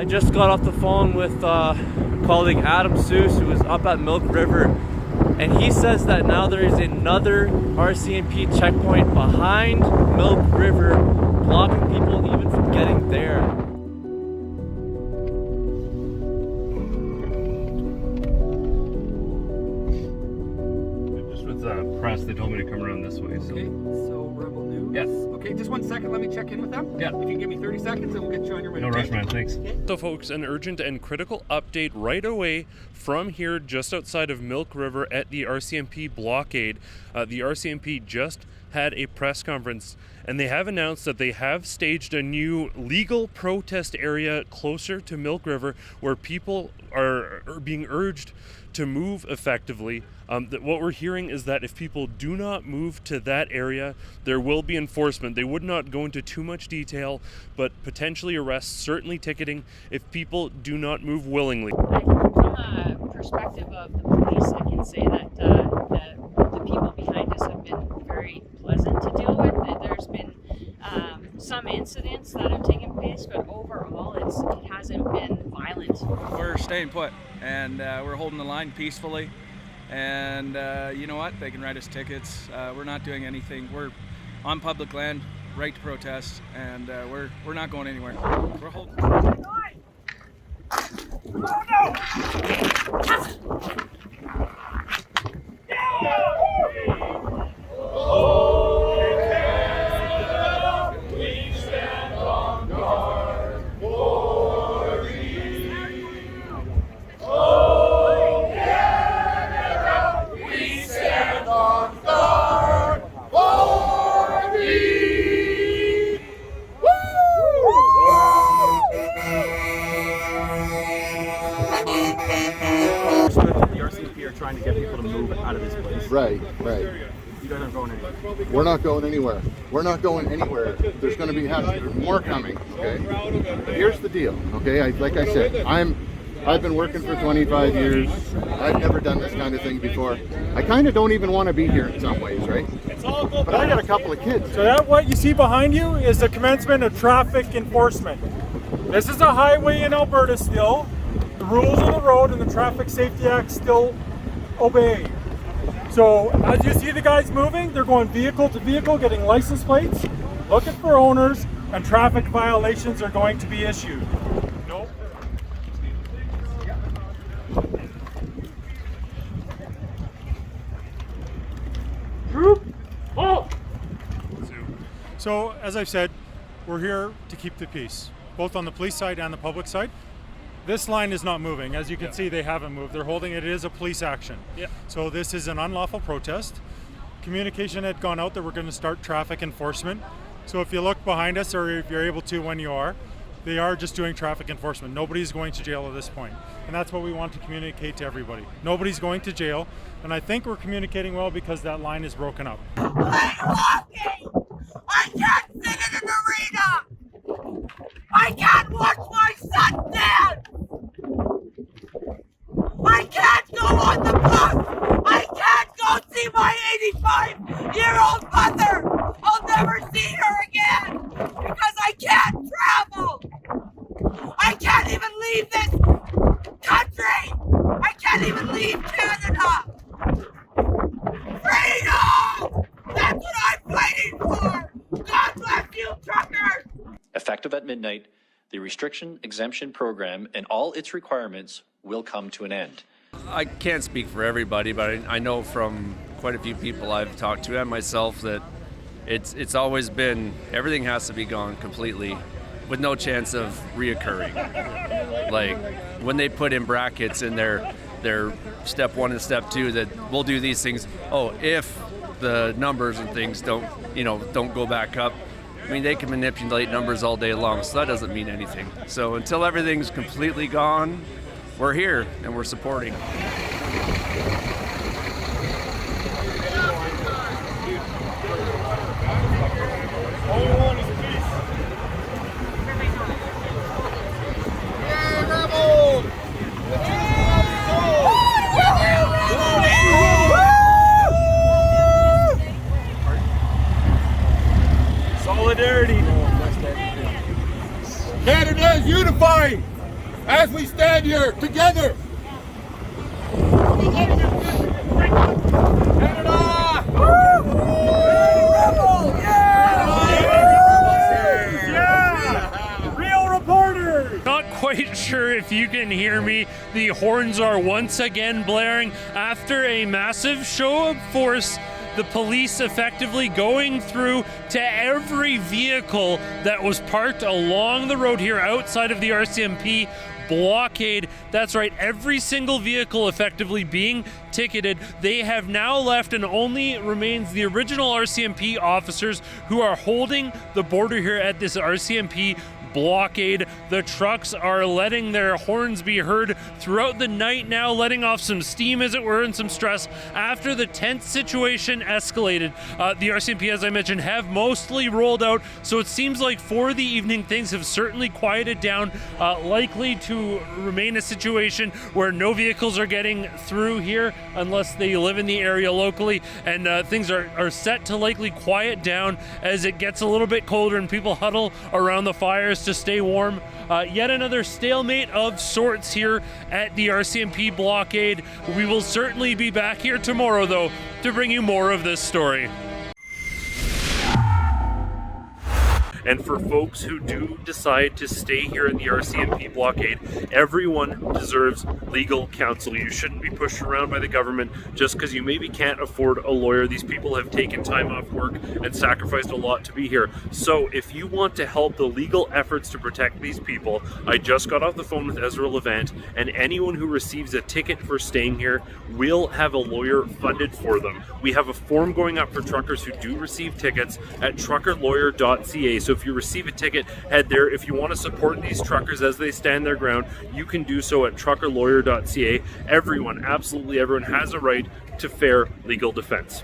I just got off the phone with colleague Adam Seuss, who was up at Milk River, and he says that now there is another RCMP checkpoint behind Milk River, blocking people even from getting there. Just with the press, they told me to come around this way. So. Okay, so Rebel News. Yes. Okay, just 1 second. Let me check in with them. Yeah. If you can give me 30 seconds, and we'll get you on your way. No rush, man. Thanks. So folks, an urgent and critical update right away from here just outside of Milk River at the RCMP blockade. The RCMP just had a press conference and they have announced that they have staged a new legal protest area closer to Milk River where people are being urged to move effectively. What we're hearing is that if people do not move to that area, there will be enforcement. They would not go into too much detail, but potentially arrests, certainly ticketing, if people do not move willingly. From a perspective of the police, I can say that the people behind us have been very pleasant to deal with. There's been some incidents that have taken place, but overall it hasn't been violent. We're staying put, and we're holding the line peacefully. And you know what? They can write us tickets. We're not doing anything. We're on public land, right to protest, and we're not going anywhere. We're holding. Oh no! Trying to get people to move out of this place. Right. You guys aren't going anywhere. We're not going anywhere. We're not going anywhere. There's going to be more coming. Okay. Here's the deal. Okay. Like I said, I've been working for 25 years. I've never done this kind of thing before. I kind of don't even want to be here in some ways, right? But I got a couple of kids. So that what you see behind you is the commencement of traffic enforcement. This is a highway in Alberta still. The rules of the road and the Traffic Safety Act still obey. So as you see the guys moving, they're going vehicle to vehicle, getting license plates, looking for owners, and traffic violations are going to be issued. Nope. Group, halt! So as I've said, we're here to keep the peace, both on the police side and the public side. This line is not moving. As you can see, they haven't moved. They're holding it. It is a police action. Yeah. So this is an unlawful protest. Communication had gone out that we're going to start traffic enforcement. So if you look behind us, or if you're able to when you are, they are just doing traffic enforcement. Nobody's going to jail at this point. And that's what we want to communicate to everybody. Nobody's going to jail. And I think we're communicating well because that line is broken up. I'm walking! I can't sit in an arena! I can't watch my son dance! I can't go on the bus! I can't go see my 85-year-old mother! I'll never see her again! Because I can't travel! I can't even leave this country! I can't even leave Canada! Freedom! That's what I'm fighting for! God bless you, truckers! Effective at midnight, the restriction exemption program and all its requirements will come to an end. I can't speak for everybody, but I know from quite a few people I've talked to and myself that it's always been everything has to be gone completely with no chance of reoccurring. Like when they put in brackets in their step 1 and step 2 that we'll do these things. Oh, if the numbers and things don't go back up. I mean, they can manipulate numbers all day long, so that doesn't mean anything. So until everything's completely gone, we're here and we're supporting. All we want is peace. Yay, rebels! Solidarity. Canada is unified! as we stand here together. Not quite sure if you can hear me. The horns are once again blaring after a massive show of force. The police effectively going through to every vehicle that was parked along the road here outside of the RCMP blockade. That's right, every single vehicle effectively being ticketed. They have now left and only remains the original RCMP officers who are holding the border here at this RCMP blockade. The trucks are letting their horns be heard throughout the night now, letting off some steam, as it were, and some stress after the tense situation escalated. The RCMP, as I mentioned, have mostly rolled out, so it seems like for the evening things have certainly quieted down, likely to remain a situation where no vehicles are getting through here unless they live in the area locally, and things are set to likely quiet down as it gets a little bit colder and people huddle around the fires to stay warm. Yet another stalemate of sorts here at the RCMP blockade. We will certainly be back here tomorrow, though, to bring you more of this story. And for folks who do decide to stay here in the RCMP blockade, everyone deserves legal counsel. You shouldn't be pushed around by the government just because you maybe can't afford a lawyer. These people have taken time off work and sacrificed a lot to be here. So if you want to help the legal efforts to protect these people, I just got off the phone with Ezra Levant, and anyone who receives a ticket for staying here will have a lawyer funded for them. We have a form going up for truckers who do receive tickets at truckerlawyer.ca. So if you receive a ticket, head there. If you want to support these truckers as they stand their ground, you can do so at truckerlawyer.ca. Everyone, absolutely everyone, has a right to fair legal defense.